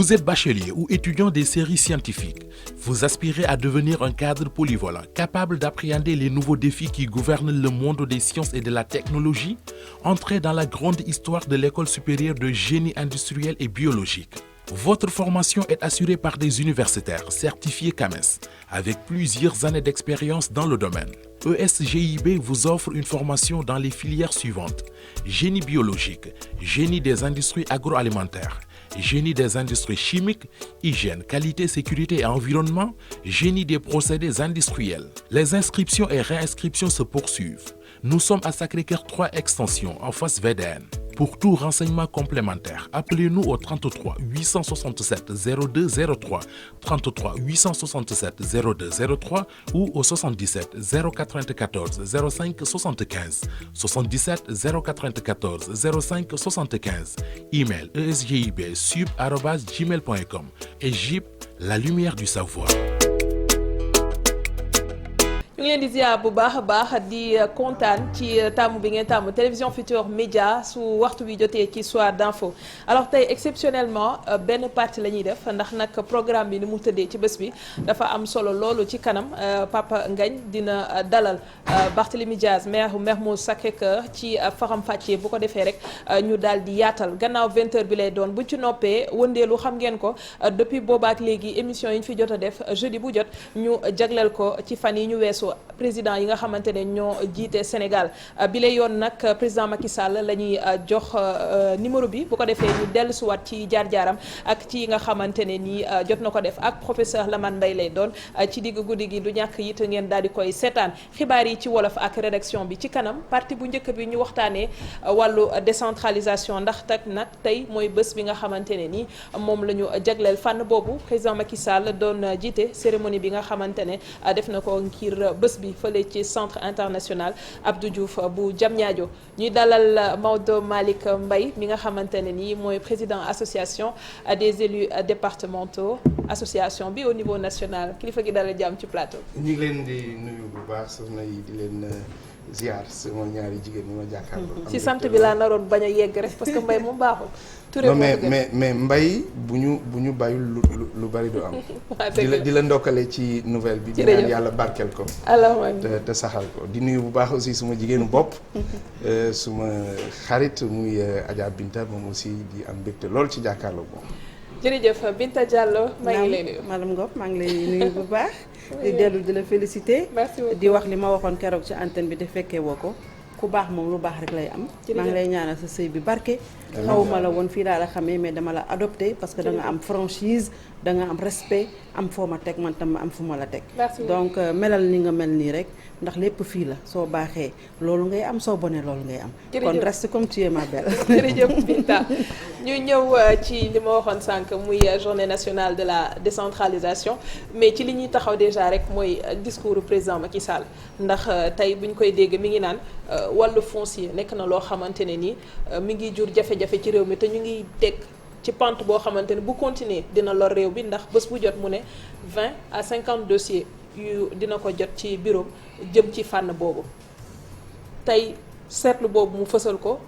Vous êtes bachelier ou étudiant des séries scientifiques. Vous aspirez à devenir un cadre polyvalent, capable d'appréhender les nouveaux défis qui gouvernent le monde des sciences et de la technologie. Entrez dans la grande histoire de l'École supérieure de génie industriel et biologique. Votre formation est assurée par des universitaires certifiés CAMES, avec plusieurs années d'expérience dans le domaine. ESGIB vous offre une formation dans les filières suivantes: génie biologique, génie des industries agroalimentaires, génie des industries chimiques, hygiène, qualité, sécurité et environnement, génie des procédés industriels. Les inscriptions et réinscriptions se poursuivent. Nous sommes à Sacré-Cœur 3 Extension, en face VDN. Pour tout renseignement complémentaire, appelez-nous au 33 867 02 03, 33 867 02 03 ou au 77 094 05 75, 77 094 05 75. Email esgib@gmail.com et GIB, la lumière du savoir. ñu ngi leen di ziar bu baax a baax di kontaan ci taamu bi ngeen taamu télévision Futurs Médias su waxtu bi jotee ci soir d'info. Alors tey exceptionnellement benn partie la ñuy def ndax nag programme bi ni mu tëddee ci bés bi dafa am solo loolu ci kanam Papa Ngagne dina dalal Barthélémy Dias maire Mermoz Sacré-Cœur ci faram fàccee bu ko defee rek ñu daal di yaatal gannaaw 20h bi lay doon bu ci noppee wëndeelu xam ngeen ko depuis boobaak léegi émission yi ñu fi jot a def jeudi bu jot ñu jagleel ko ci fan yi ñu weesu président yi nga xamante ne ñoo jiite Sénégal bi lay yoon nag président Macky Sall la ñuy jox numéro bi bu ko defee ñu dellusiwaat ci jaar-jaaram ak ci nga xamante ne nii jot na ko def ak professeur Lamane Mbaye lay doon ci digg guddi gi du ñàkk it ngeen daal di koy seetaan xibaar yi ci wolof ak rédaction bi ci kanam partie bu njëkk bi ñu waxtaanee wàllu décentralisation ndax tak nag tey mooy bés bi nga xamante ne nii moom la ñu jagleel fànn boobu président Macky Sall doon jiite cérémonie bi nga xamante ne def na ko ngir bés bi fële ci centre international Abdou Diouf bu Diamniadio ñuy dalal Maodo Malick Mbaye mi nga xamante ne nii mooy président association des élus départementaux association bi au niveau national kilifa gi dalal jàmm ci plateau. ñu ngi leen di nuyu bu baax soxna yi di leen ziar sama ñaari jigéen ñi ma jàkkaarloo. ci sant bi laa naroon bañ a yegg rek parce que Mbaye moom baaxul. non mais Mbaye bu ñu bàyyul lu bari du am. di la ndokkale ci nouvelle bi. di ñaan yàlla barkeel ko. te saxal ko di nuyu bu baax aussi suma jigéenu bopp. suma xarit muy Adja Binta moom aussi di am mbégte lool ci jàkkaarloo moom. jërëjëf Binta Diallo maa ngi lay nuyu. madame Ngop maa ngi lay nuyu bu baax. di dellu di la féliciter. di wax li ma waxoon keroog ci antenne bi te fekkee woo ko. ku baax moom lu baax rek lay am. maa ngi lay ñaanal sa sëy bi barke. xawuma la woon fii laa la xamee mais dama la adopté parce que da nga am franchise da nga am respect am foo ma teg man tam ma am fu ma la teg. donc melal ni nga mel nii rek ndax lépp fii la soo baaxee loolu ngay am soo bonee loolu ngay am. kon reste comme tu es ma belle. jërëjëf Binta ñu ñëw ci li ma waxoon sànq muy journée nationale de la décentralisation mais ci li ñuy taxaw déjà rek mooy discours du président Macky Sall ndax tey bu ñu koy dégg mi ngi naan wàllu foncier nekk na loo xamante ne nii mi ngi jur jafe-jafe ci réew mi te ñu ngi teg ci pente boo xamante ne bu continuer dina lor réew bi ndax bés bu jot mu ne 20 à 50 dossiers yu dina ko jot ci bureau jëm ci fànn boobu tey seetlu boobu mu fësal ko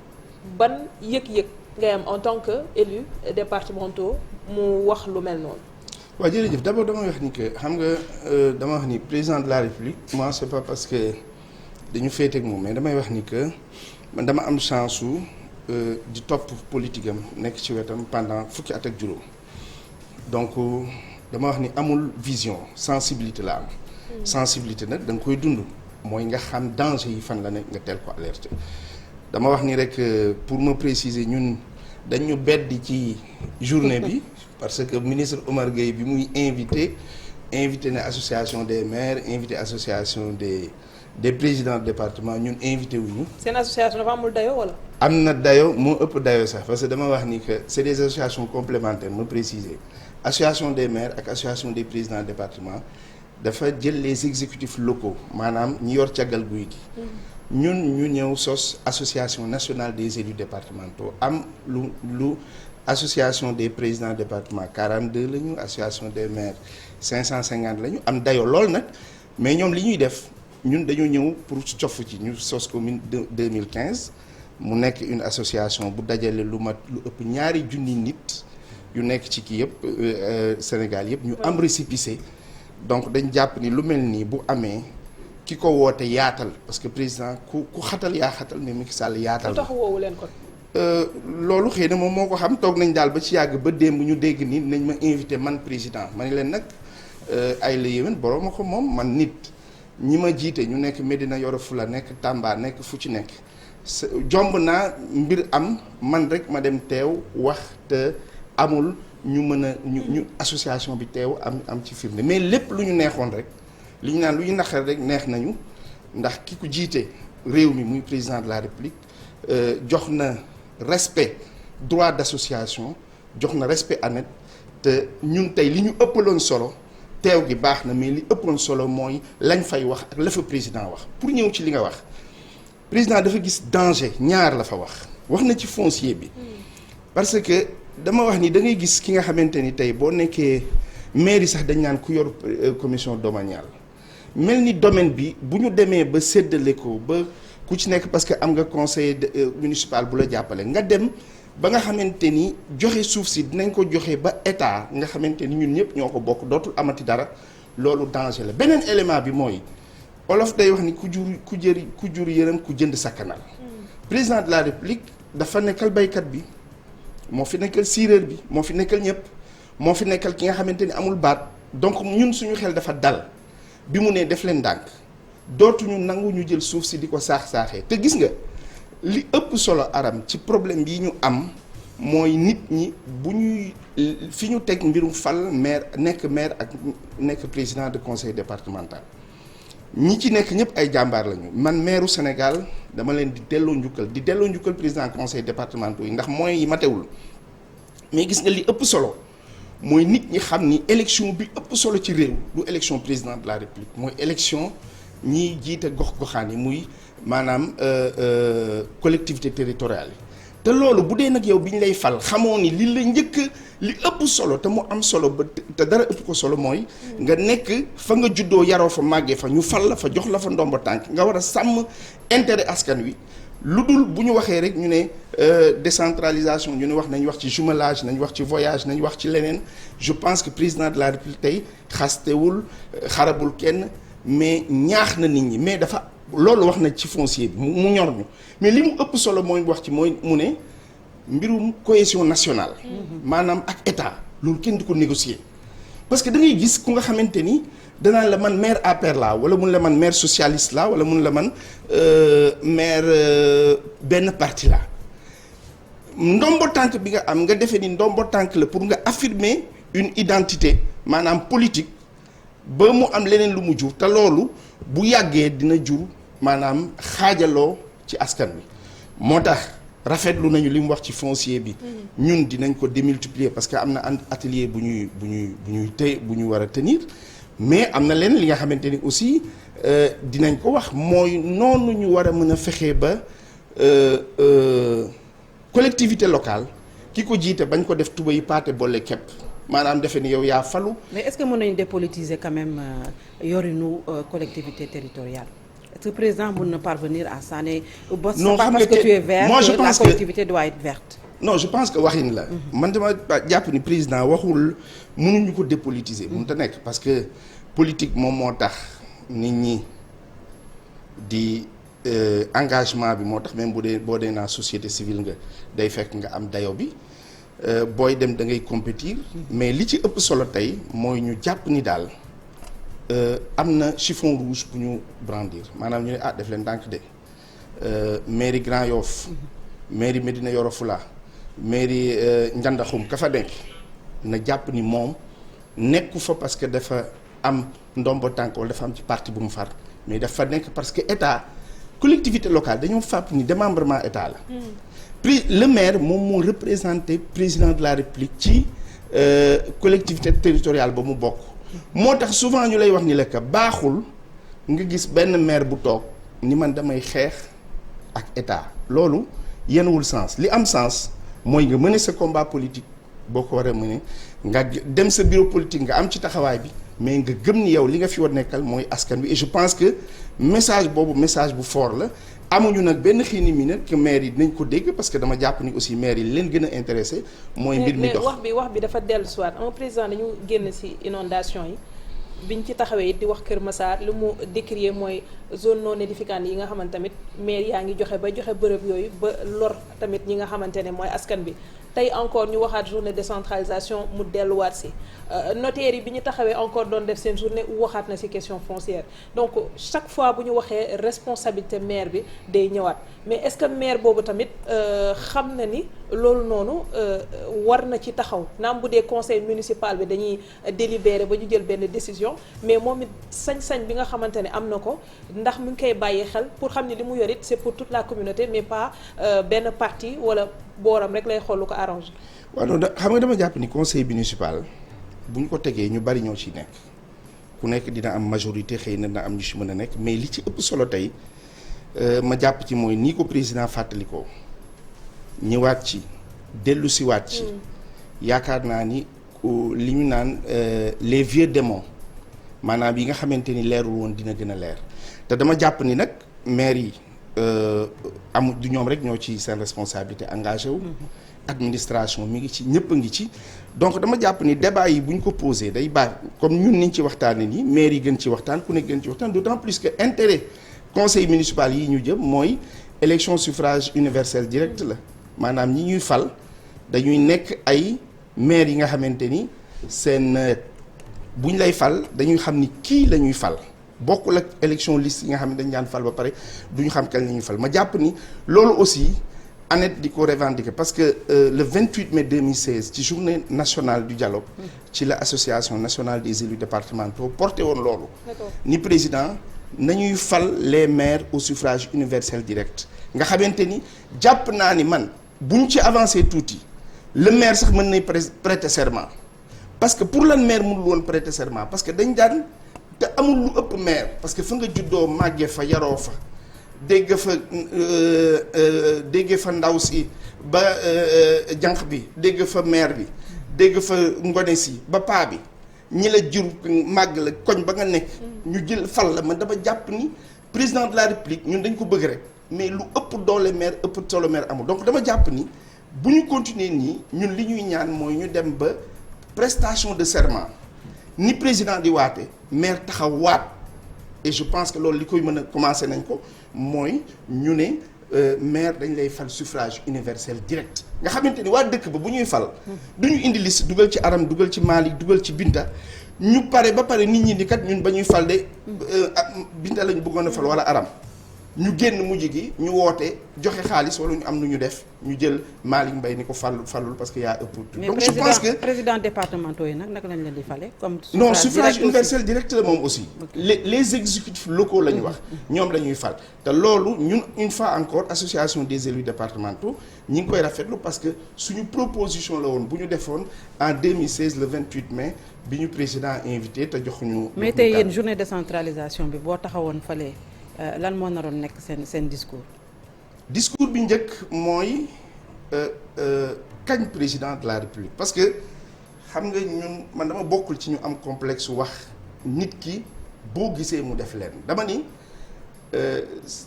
ban yëg-yëg ngay am en tant que élu départementaux mu wax lu mel noonu. waaw jërëjëf d'abord dama wax ni que xam nga dama wax ni président de la République moi c'est pas parce que dañu féete ak moom mais damay wax ni que man dama am chance su di topp politique am nekk ci wetam pendant fukki at ak juróom donc dama wax ni amul vision sensibilité la am. sensibilité nag da nga koy dund mooy nga xam danger yi fan la nekk nga teel ko alerter dama wax ni rek pour me préciser ñun dañu beddi ci journée bi parce que ministre Omar Gueye bi muy invité na association des maires invité association des présidents de département ñun invité wuñu. seen association dafa amul dayo wala. am na dayo moo ëpp dayo sax parce que dama wax ni que c'est des associations complémentaires ma préciser association des maires ak association des présidents de département dafa jël les exécutifs locaux maanaam ñi yor càggal guy gi. ñun ñu ñëw sos association nationale des élus départementaux am lu association des présidents de département 42 la ñu association des maires 550 la ñu am dayo lool nag mais ñoom li ñuy def ñun dañoo ñëw pour cof ci ñu sos ko 2015 mu nekk une association bu dajale lu mat lu ëpp 2,000 nit yu nekk ci kii yëpp Sénégal yëpp ñu am récépissé donc dañ jàpp ni lu mel nii bu amee ki ko woote yaatal parce que président ku xatal yaa xatal mais Macky Sall yaatal tax woowu leen kon. loolu xëy na moom moo ko xam toog nañ daal ba ci yàgg ba démb ñu dégg ni nañ ma invité man président ma ne leen nag ay la yéwén borom ma ko moom man nit ñi ma jiite ñu nekk Médina Yoro Fula nekk Tamba nekk fu ci nekk jomb naa mbir am man rek ma dem teew wax te amul ñu mën a ñu association bi teew am ci firnde mais lépp lu ñu neexoon rek li ñu naan lu ñu naqar rek neex nañu ndax ki ko jiite réew mi muy président de la République jox na respect droit d'association jox na respect ANET te ñun tey li ñu ëppaloon solo teew gi baax na mais li ëppoon solo mooy lañ fay wax ak la fa président wax pour ñëw ci li nga wax président dafa gis danger ñaar la fa wax na ci foncier bi parce que dama wax ni da ngay gis ki nga xamante ni tey boo nekkee mairie sax dañ naan ku yor commission domaniale mel ni domaine bi bu ñu demee ba séddale ko ba ku ci nekk parce que am nga conseil municipal bu la jàppale nga dem ba nga xamante ni joxe suuf si dinañ ko joxe ba état nga xamante ni ñun ñëpp ñoo ko bokk dootul amati dara loolu danger la beneen élément bi mooy olof day wax ni ku jur yërëm ku jënd sakkanal président de la république dafa nekkal baykat bi moo fi nekkal séeréer bi moo fi nekkal ñëpp moo fi nekkal ki nga xamante ni amul baat donc ñun suñu xel dafa dal bi mu ne def leen ndànk dootuñu nangu ñu jël suuf si di ko saax-saaxee te gis nga li ëpp solo aram ci problème yi ñu am mooy nit ñi bu ñuy fi ñu teg mbirum fal maire ak nekk président de conseil départemental ñi ci nekk ñëpp ay jàmbaar lañu man maireu Sénégal dama leen di delloo njukkal président conseil départemental yi ndax moyens yi matewul mais gis nga li ëpp solo mooy nit ñi xam ni élection bi ëpp solo ci réew du élection président de la république mooy élection ñiy jiite gox-goxaan yi muy maanaam collectivité territoriale yi te loolu bu dee nag yow bi ñu lay fal xamoo ni li la njëkk li ëpp solo te mu am solo ba te dara ëpp ko solo mooy nga nekk fa nga juddoo yaroo fa màggee fa ñu fal la fa jox la fa ndomba tànk nga war a sàmm intérêt askan wi lu dul bu ñu waxee rek ñu ne décentralisation ñu ne nañ wax ci jumelage nañ wax ci voyage nañ wax ci leneen je pense que président de la république tey xastewul xarabul kenn mais ñaax na nit ñi mais dafa loolu wax na ci foncier bi mu ñor ñu mais li mu ëpp solo mooy wax ci mooy mu ne mbirum cohésion nationale maanaam ak état loolu kenn du ko négocier parce que da ngay gis ku nga xamante ni danaa la man maire APR laa wala mun la man maire socialiste laa wala mun la man maire benn parti laa ndombo tànk bi nga am nga defee ni ndombo tànk la pour nga affirmer une identité maanaam politique ba mu am leneen lu mu jur te loolu bu yàggee dina jur maanaam xaajaloo ci askan wi moo tax rafetlu nañu li mu wax ci foncier bi ñun dinañ ko démultiplier parce que am na atelier bu ñu war a tenir mais am na leen li nga xamante ni aussi dinañ ko wax mooy noonu ñu war a mën a fexe ba collectivité locale ki ko jiite bañ ko def tuba yi paate boole képp maanaam defe ni yow yaa falu. mais est-ce que mën nañu dépolitiser quand même yorinu collectivité territoriale est-ce que président mën na parvenir à ça ne. non pas parce que tu es vert que la collectivité doit être verte. non je pense que waxin la. man dama jàpp ni président waxul mënuñu ko dépolitiser. mënut a nekk parce que politique moom moo tax nit ñi di engagement bi moo tax même boo dee naa société civile nga day fekk nga am dayo bi. booy dem da ngay compétir mais li ci ëpp solo tey mooy ñu jàpp ni daal am na chiffon rouge bu ñu brandir maanaam ñu ne def leen ndànk de mairie Grand Yoff mairie Médina Yoro Fula mairie Njandaxum ka fa nekk na jàpp ni moom nekku fa parce que dafa am ndombo tànk wala dafa am ci parti bu mu far mais dafa nekk parce que état collectivité locale dañoo fàpp ni démembrement état la le maire moom moo représenté président de la république ci collectivité territoriale ba mu bokk moo tax souvent ñu lay wax ni la que baaxul nga gis benn maire bu toog ni man damay xeex ak état loolu yenuwul sens li am sens mooy nga mener sa combat politique boo ko war a mener nga dem sa bureau politique nga am ci taxawaay bi mais nga gëm ni yow li nga fi war nekkal mooy askan wi et je pense que message boobu message bu fort la amuñu nag benn xiini mi nag que maire yi dinañ ko dégg parce que dama jàpp ni aussi maire yi leen gën a intéressé mooy mbir mi dox mais wax bi dafa dellu soit un président dañu génn ci inondation yi biñ ci taxawee it di wax Kër Massar lu mu décrier mooy zone non aedificandi yi nga xamante tamit maire yaa ngi joxe bërëb yooyu ba lor tamit ñi nga xamante ne mooy askan bi tey encore ñu waxaat journée décentralisation mu delluwaat si notaires yi bi ñu taxawee encore doon def seen journée waxaat na si question foncière donc chaque fois bu ñu waxee responsabilité maire bi day ñëwaat mais est-ce que maire boobu tamit xam na ni loolu noonu war na ci taxaw naam bu dee conseil municipal bi dañuy délibérer ba ñu jël benn décision mais moom it sañ-sañ bi nga xamante ne am na ko ndax mu ngi koy bàyyi xel pour xam ne li mu yor it c'est pour toute la communauté mais pas benn parti wala booram rek lay xool lu ko arrange. waaw non xam nga dama jàpp ni conseil municipal bu ñu ko tegee ñu bari ñoo ci nekk ku nekk dina am majorité xëy na am ñu ci mën a nekk mais li ci ëpp solo tey ma jàpp ci mooy nii ko président fàttalikoo ñëwaat ci dellu siwaat ci yaakaar naa ni li ñu naan les vieux démons maanaam yi nga xamante ni leerul woon dina gën a leer te dama jàpp ni nag maire yi amul du ñoom rek ñoo ci seen responsabilité engagé wu administration mi ngi ci ñëpp a ngi ci donc dama jàpp ni débat yi bu ñu ko posé day baax comme ñun niñ ci waxtaanee nii maire yi gën ci waxtaan ku nekk gën ci waxtaan d'autant plus que intérêt conseil municipal yi ñu jëm mooy élection suffrage universel direct la maanaam ñi ñuy fal dañuy nekk ay maire yi nga xamante ni seen buñ lay fal dañuy xam ni kii la ñuy fal bokkul ak élection liste yi nga xam ne dañ daan fal ba pare duñu xam kañ la ñuy fal ma jàpp ni loolu aussi ANET di ko revendiquer parce que le 28 mai 2016 ci journée nationale du dialogue ci la association nationale des élus départementaux porté woon loolu ni président nañuy fal les maires au suffrage universel direct nga xamante ni jàpp naa ni man buñ ci avancé tuuti le maire sax mën nay prêter serment parce que pour lan maire mënul woon prêter serment parce que dañ daan te amul lu ëpp maire parce que fa nga juddoo màggee fa yaroo fa dégg fa ndaw si ba jànq bi dégg fa maire bi dégg fa ngone si ba paa bi ñi la jur màgg la koñ ba nga nekk ñu jël fal la man dama jàpp ni président de la république ñun dañ ko bëgg rek mais lu ëpp doole maire ëpp solo maire amul donc dama jàpp ni bu ñu continuer nii ñun li ñuy ñaan mooy ñu dem ba prestation de serment ni président di waate maire taxaw waat et je pense que loolu li koy mën a commencer nañ ko mooy ñu ne maire dañ lay fal suffrage universel direct nga xamante ni waa dëkk ba bu ñuy fal du ñu indi liste dugal ci Aram dugal ci Malick dugal ci Binta ñu pare ba pare nit ñi ni kat ñun ba ñuy fal de Binta la ñu bëggoon a fal wala Aram ñu génn mujj gi ñu woote joxe xaalis wala ñu am nu ñu def ñu jël Malick Mbaye ni ko falul parce que yaa ëpp. donc je pense que président départementaux yi nag naka lañ leen di fale comme non suffrage universel direct la moom aussi. les exécutifs locaux la ñu wax. ñoom la ñuy fal te loolu ñun une fois encore association des élus départementaux ñi ngi koy rafetlu parce que suñu proposition la woon bu ñu defoon en 2016 le 28 mai bi ñu président invité te joxuñu. mais tey yéen journée décentralisation bi boo taxawoon fale. lan moo naroon nekk seen discours. discours bi njëkk mooy kañ président de la république parce que xam nga ñun man dama bokkul ci ñu am complexe wax nit ki boo gisee mu def leen dama ni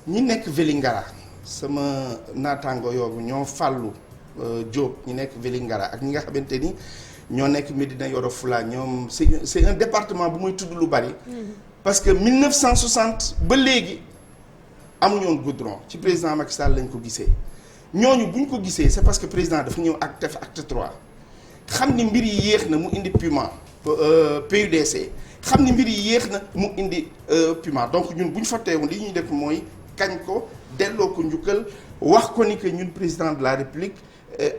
ñi nekk Vélingara sama naataango yooyu ñoo fàllu Diop ñi nekk Vélingara ak ñi nga xamante ni ñoo nekk Médina Yoro Fula ñoom c'est un département bu muy tudd lu bari. parce que 1960 ba léegi amuñu woon goudron ci président Macky Sall lañ ko gisee ñooñu bu ñu ko gisee c'est parce que président dafa ñëw ak def acte 3 xam ni mbir yi yéex na mu indi PUMA PUDC xam ni mbir yi yéex na mu indi PUMA donc ñun bu ñu fa teewoon li ñuy def mooy kañ ko delloo ko njukkal wax ko ni que ñun président de la république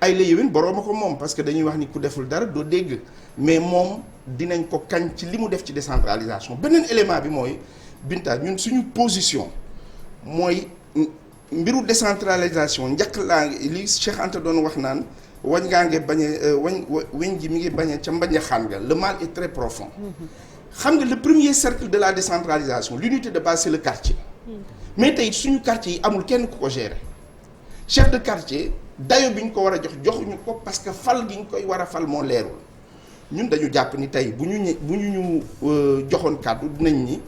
ay la yéwén borooma ko moom parce que dañuy wax ni ku deful dara doo dégg mais moom dinañ ko kañ ci li mu def ci décentralisation beneen élément bi mooy Binta ñun suñu position mooy mbiru décentralisation njëkk laa ngi li Cheikh Anta doon wax naan wañ ngaa nge bañ a weñ ji mi ngi bañ a ca mbañ a xaan nga le mal est très profond xam nga le premier cercle de la décentralisation l'unité de base c'est le quartier mais tey suñu quartier yi amul kenn ku ko gérer chef de quartier dayo bi ñu ko war a joxuñu ko parce que fal gi ñu koy war a fal moo leerul ñun dañu jàpp ni tey bu ñu joxoon kàddu dinañ ni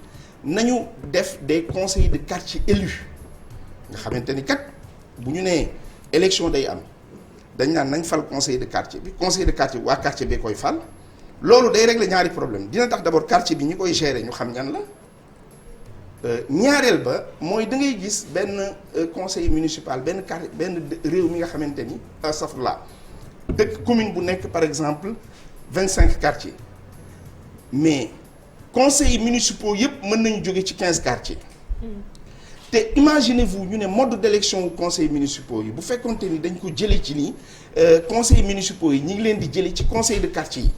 nañu def des conseillers de quartier élus nga xamante ni kat bu ñu nee élection day am dañ naan nañ fal conseil de quartier bi conseil de quartier waa quartier bee koy fal loolu day régler ñaari problème dina tax d'abord quartier bi ñi koy gérer ñu xam ñan la ñaareel ba mooy da ngay gis benn conseil municipal benn quartier benn réew mi nga xamante ni safla dëkk commune bu nekk par exemple 25 quartiers mais conseils municipaux yëpp mën nañu jóge ci 15 quartiers te imaginez-vous ñu ne mode d'élection conseils municipaux yi bu fekkonte ni dañ ko jëlee ci nii conseils municipaux yi ñi ngi leen di jëlee ci conseil de quartier yi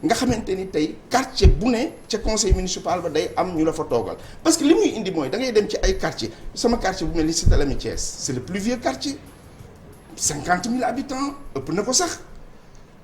nga xamante ni tey quartier bu ne ca conseil municipal ba day am ñu la fa toogal parce que li muy indi mooy da ngay dem ci ay quartier sama quartier bu mel ni Cité Lamy Thiès c'est le plus vieux quartier 50 000 habitants ëpp na ko sax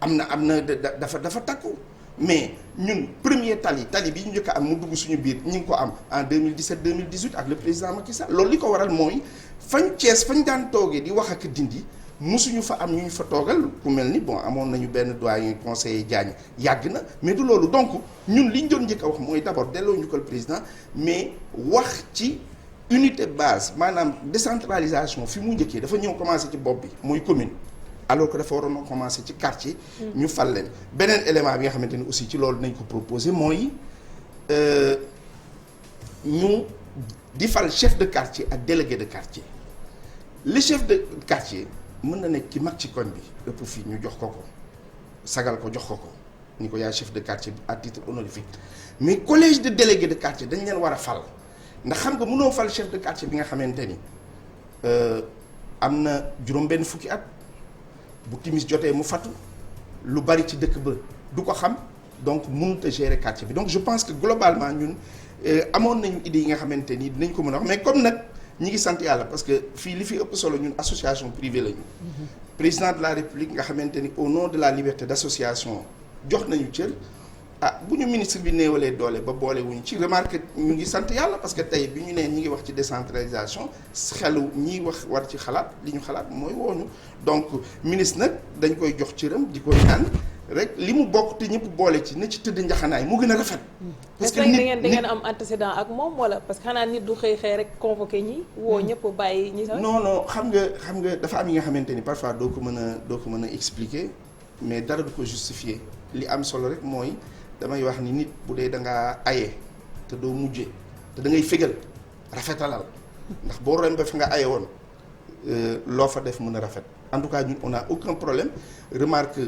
am na dafa takku mais ñun premier tali bi ñu njëkk a am mu dugg suñu biir ñu ngi ko am en 2017 2018 ak le président Macky Sall loolu li ko waral mooy fañ Thiès fañ daan toogee di wax ak dindi musuñu fa am ñu ñu fa toogal ku mel ni bon amoon nañu benn doyen conseiller Diagne yàgg na mais du loolu donc ñun li ñu doon njëkk a wax mooy d'abord delloo ñu ko le président mais wax ci unité base maanaam décentralisation fi mu njëkkee dafa ñëw commencé ci bopp bi muy commune alors que dafa waroon a commencé ci quartier ñu fal leen beneen élément bi nga xamante ni aussi ci loolu nañ ko proposé mooy ñu di fal chef de quartier ak délégué de quartier le chef de quartier mën na nekk ki mag ci koñ bi ëpp fii ñu jox ko sagal ko jox ko ni ko yaay chef de quartier bi à titre honorifique mais collège de délégué de quartier dañ leen war a fal ndax xam nga mënoo fal chef de quartier bi nga xamante ni am na juróom benn fukki at bu timis jotee mu fatu lu bari ci dëkk ba du ko xam donc mënut a gérer quartier bi donc je pense que globalement ñun amoon nañu idée yi nga xamante ni dinañ ko mën a wax mais comme nag ñi ngi sant yàlla parce que fii li fi ëpp solo ñun association privée la ñu président de la république nga xamante ni au nom de la liberté d'association jox nañu cër bu ñu ministre bi néewalee doole ba boole wuñu ci remarque ñu ngi sant yàlla parce que tey bi ñu nee ñi ngi wax ci décentralisation xelu ñiy wax war ci xalaat li ñu xalaat mooy woonu donc ministre nag dañ koy jox cëram di koy ñaan rek li mu bokk te ñëpp boole ci na ci tëdd njaxanaay mu gën a rafet. parce que nit da ngeen am antécédent ak moom wala parce que xanaa nit du xëy rek convoqué ñi woo ñëpp bàyyi ñi sax. non xam nga dafa am yi nga xamante ni parfois doo ko mën a expliquer mais dara du ko justifier li am solo rek mooy damay wax ni nit bu dee da ngaa aye te doo mujje te da ngay fégal rafetalal ndax boo rombee ba fi nga aye woon loo fa def mën a rafet en tout cas ñun on a aucun problème remarque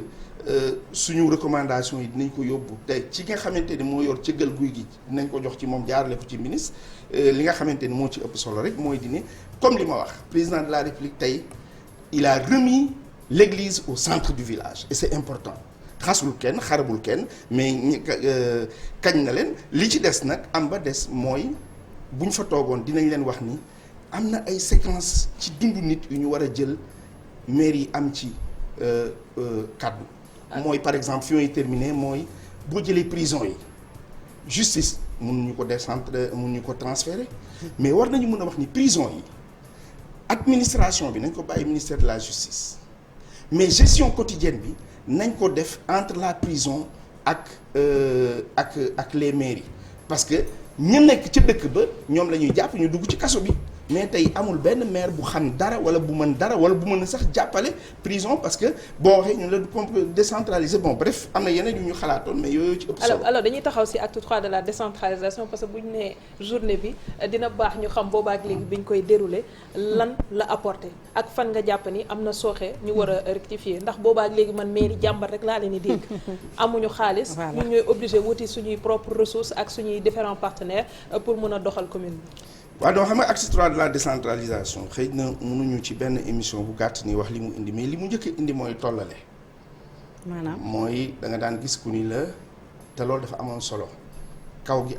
suñu recommandation yi dinañ ko yóbbu tey ci nga xamante ni moo yor cëggal guy gi dinañ ko jox ci moom jaarale ko ci ministre li nga xamante ni moo ci ëpp solo rek mooy di ne comme li ma wax président de la République tey il a remis l'église au centre du village et c'est important xasul kenn xarabul kenn mais kañ na leen li ci des nag am ba des mooy bu ñu fa toogoon dinañ leen wax ni am na ay séquences ci dundu nit yu ñu war a jël maire yi am ci kàddu mooy par exemple fi may terminer mooy boo jëlee prison yi justice mënuñu ko décentrer mënuñu ko transférer mais war nañu mën a wax ni prison yi administration bi nañ ko bàyyi ministère de la justice mais gestion quotidienne bi nañ ko def entre la prison ak les mairies parce que ñu nekk ca dëkk ba ñoom la ñuy jàpp ñu dugg ci kaso bi mais tey amul benn maire bu xam dara wala bu mën dara wala bu mën a sax jàppale prison parce que boo waxee ñu la du décentraliser bon bref am na yeneen yu ñu xalaatoon mais yooyu ci ëpp solo. alors dañuy taxaw ci acte 3 de la décentralisation parce que bu ñu nee journée bi dina baax ñu xam boobaak léegi bi ñu koy dérouler lan la apporter ak fan nga jàpp ni am na sooxe ñu war a rectifier ndax boobaak léegi man mairie jàmbar rek laa leen di dégg amuñu xaalis. ñun ñooy obligé wuti suñuy propres ressources ak suñuy différents partenaires pour mën a doxal commune bi. waaw donc xam nga acte 3 de la décentralisation xëy na mënuñu ci benn émission bu gàtt ni wax li mu indi mais li mu njëkk a indi mooy tollale. maanaam mooy da nga daan gis ku ni la te loolu dafa amoon solo kaw gi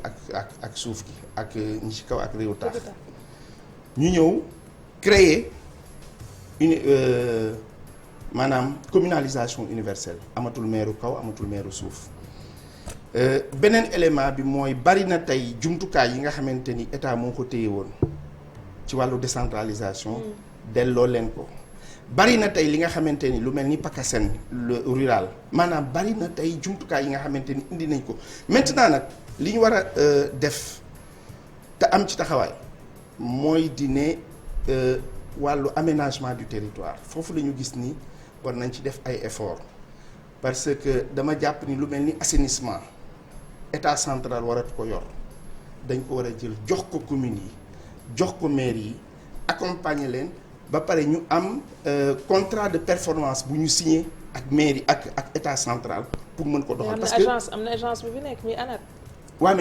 ak suuf gi ak ñi ci kaw ak réew taax ñu ñëw créer une maanaam communalisation universelle amatul meeru kaw amatul meeru suuf. beneen élément bi mooy bari na tey jumtukaay yi nga xamante ni état moo ko téye woon ci wàllu décentralisation delloo leen ko bari na tey li nga xamante ni lu mel ni PACASEN le rural maanaam bari na tey jumtukaay yi nga xamante ni indi nañ ko maintenant nag li ñu war a def te am ci taxawaay mooy di ne wàllu aménagement du territoire foofu la ñu gis ni war nañ ci def ay efforts parce que dama jàpp ni lu mel ni assainissement état central waratu ko yor dañ ko war a jël jox ko communes yi jox ko maires yi accompagner leen ba pare ñu am contrat de performance bu ñu signé ak mairie ak état central pour mën ko doxal. parce que am na agence bi fi nekk muy ANAT. waaw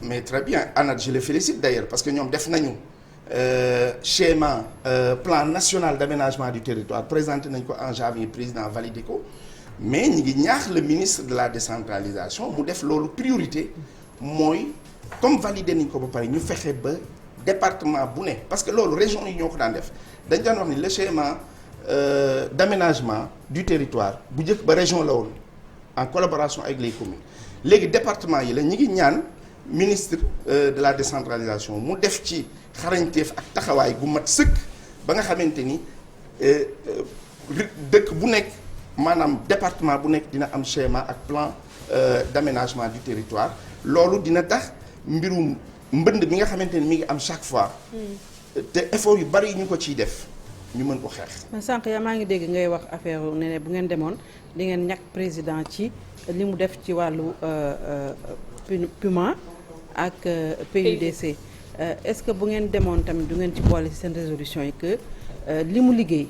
mais très bien ANAT je les félicite d'ailleurs parce que ñoom def nañu schéma plan national d'aménagement du territoire présenté nañ ko en janvier président validé ko mais ñi ngi ñaax le ministre de la décentralisation mu def loolu priorité mooy comme validé nañ ko ba pare ñu fexe ba département bu ne parce que loolu région yi ñoo ko daan def dañ daan wax ni le schéma d'aménagement du territoire bu njëkk ba région la woon en collaboration avec les communes léegi département yi la ñi ngi ñaan ministre de la décentralisation mu def ci xarañteef ak taxawaay gu mat sëkk ba nga xamante ni dëkk bu nekk maanaam département bu nekk dina am schéma ak plan d'aménagement du territoire loolu dina tax mbirum mbënd mi nga xamante ni mi ngi am chaque fois te effort yu bari yi ñu ko ciy def ñu mën ko xeex. sànq yaa maa ngi dégg ngay wax affaire ne bu ngeen demoon di ngeen ñàkk président ci li mu def ci wàllu PUMA ak PUDC est-ce que bu ngeen demoon tamit du ngeen ci boole ci seen résolution yi que li mu liggéey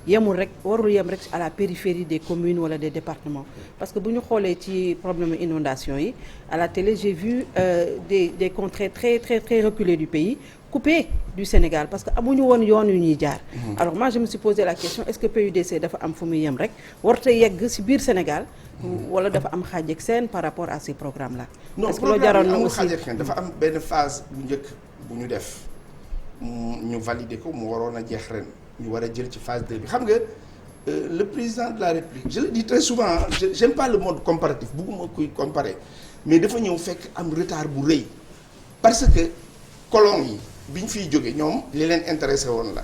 yemul rek warul yem rek à la périphérie des communes wala des départements parce que bu ñu xoolee ci problème inondation yi à la télé j'ai vu des contrées très très très reculées du pays coupées du Sénégal parce que amuñu woon yoon yu ñuy jaar. Alors moi je me suis posé la question est-ce que PUDC dafa am fu muy yem rek warut a yegg ci biir Sénégal. wala dafa am xaaj ak seen par rapport à ces programmes là. non programme yi amul xaaj ak seen dafa am benn phase bu njëkk bu ñu def ñu valider ko mu waroon a jeex ren ñu war a jël ci phase 2 bi xam nga le président de la République je le dis très souvent j'aime pas le mode comparatif bugguma kuy comparer mais dafa ñëw fekk am retard bu rëy parce que colon yi bi ñu fiy jóge ñoom li leen intéressé woon la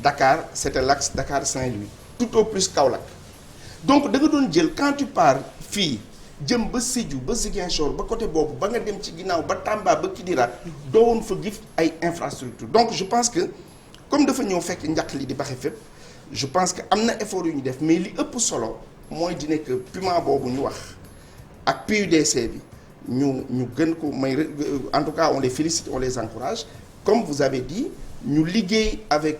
Dakar c'était l'axe Dakar Saint-Louis tout au plus Kaolack donc da nga doon jël quand tu pars fii jëm ba Sédhiou ba Ziguinchor ba côté boobu ba nga dem ci ginnaaw ba Tamba ba Kidira doo woon fa gif ay infrastructures donc je pense que comme dafa ñëw fekk njaq li di baxe fépp je pense que am na effort yu ñu def mais li ëpp solo mooy di nekk PUMA boobu ñu wax ak PUDC bi ñu gën ko may en tout cas on les félicite on les encourage comme vous avez dit ñu liggéey avec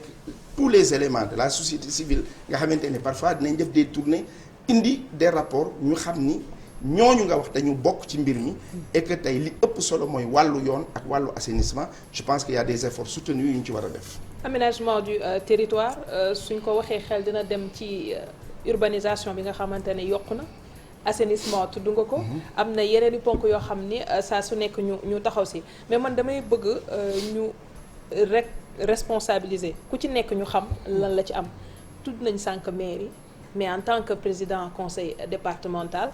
tous les éléments de la société civile nga xamante ne parfois dinañ def des tournées indi des rapports ñu xam ni ñooñu nga wax dañu bokk ci mbir mi et que tey li ëpp solo mooy wàllu yoon ak wàllu assainissement je pense qu'il y a des efforts soutenus yu ñu ci war a def. aménagement du territoire suñ ko waxee xel dina dem ci urbanisation bi nga xamante ne yokku na assainissement tudd nga ko. am na yeneen i ponk yoo xam ni saa su nekk ñu taxaw si mais man damay bëgg ñu rek responsabiliser ku ci nekk ñu xam lan la ci am tudd nañ sànq mairie mais en tant que président conseil départemental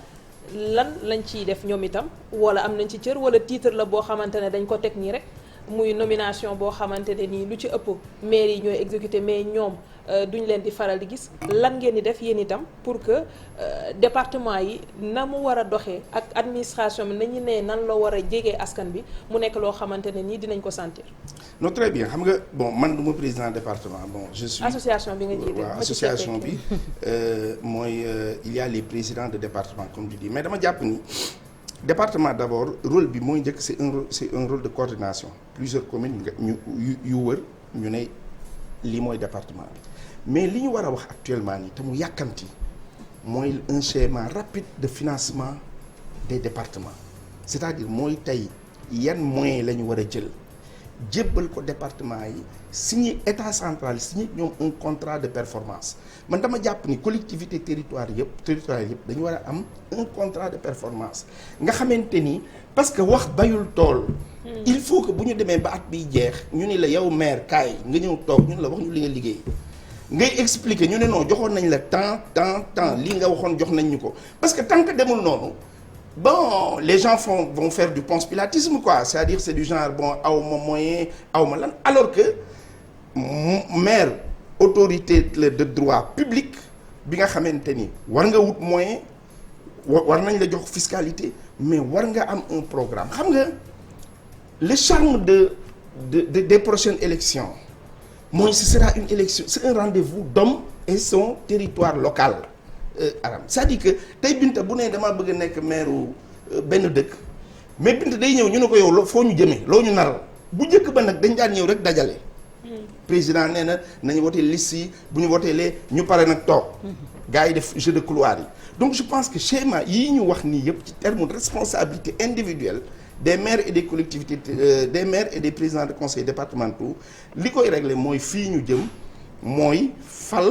lan lañ ciy def ñoom itam wala am nañ ci cër wala titre la boo xamante ne dañ ko teg nii rek muy nomination boo xamante ne nii lu ci ëpp maire yi ñooy exécuté mais ñoom duñ leen di faral di gis lan ngeen di def yéen itam pour que département yi na mu war a doxee ak administration bi nañu ne nan la war a jegee askan bi mu nekk loo xamante ne nii dinañ ko sentir. non très bien xam nga bon man du ma président département bon je suis. association bi nga jiite waaw association bi mooy il y a les présidents de département comme tu dis mais dama jàpp ni département d'abord rôle bi mooy njëkk c'est un rôle de coordination plusieurs communes nga yu wër ñu ne lii mooy département bi mais li ñu war a wax actuellement nii te mu yàkkamti mooy un schéma rapide de financement des départements c'est-à-dire mooy tey yan moyens la ñu war a jël jébbal ko département yi signé état central signé ñoom un contrat de performance man dama jàpp ni collectivité territoriale yëpp dañu war a am un contrat de performance nga xamante ni parce que wax bayul tool il faut que bu ñu demee ba at biy jeex ñu ni la yow maire kaay nga ñëw toog ñu ne la wax ñu li nga liggéey ngay expliquer ñu ne non joxoon nañ la temps lii nga waxoon jox nañ ñu ko parce que tant que demul noonu bon les gens vont faire du ponce-pilatisme quoi c'est-à-dire c'est du genre bon aw ma moyen aw ma lan alors que maire autorité de droit public bi nga xamante ni war nga wut moyen war nañ la jox fiscalité mais war nga am un programme xam nga le charme des prochaines élections mooy ce sera une élection c'est un rendez-vous d'homme et son territoire local Aram c'est-à-dire que tey Binta bu ne damaa bëgg a nekk maire benn dëkk mais Binta day ñëw ñu ne ko yow foo ñu jëmee loo ñu naral bu njëkk ba nag dañ daan ñëw rek dajale président nee na nañu voté liste yi bu ñu voté lee ñu pare nag toog gars yi def jeu de couloir yi donc je pense que schéma yii ñu wax nii yëpp ci terme de responsabilité individuelle des maires et des collectivités des maires et des présidents de conseils départementaux li koy régler mooy fii ñu jëm mooy fal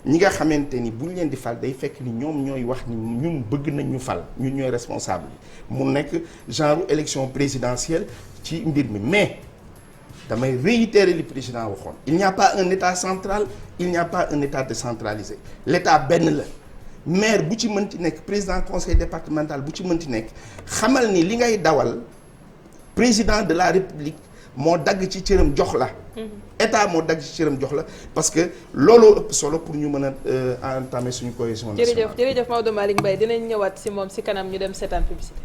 ñi nga xamante ni bu ñu leen di fal day fekk ni ñoom ñooy wax ni ñun bëgg nañ ñu fal ñun ñooy responsable yi mu nekk genre élection présidentielle ci mbir mi mais damay réitérer li président waxoon il n'y a pas un état central il n'y a pas un état décentralisé l'état benn la maire bu ci mënti nekk président conseil départemental bu ci mënti nekk xamal ni li ngay dawal président de la république moo dagg ci cëram jox la état moo dagg ci cëram jox la parce que looloo ëpp solo pour ñu mën a entamer suñu cohésion nationale. jërëjëf Maodo Malick Mbaye dinañ ñëwaat si moom si kanam ñu dem seetaan publicité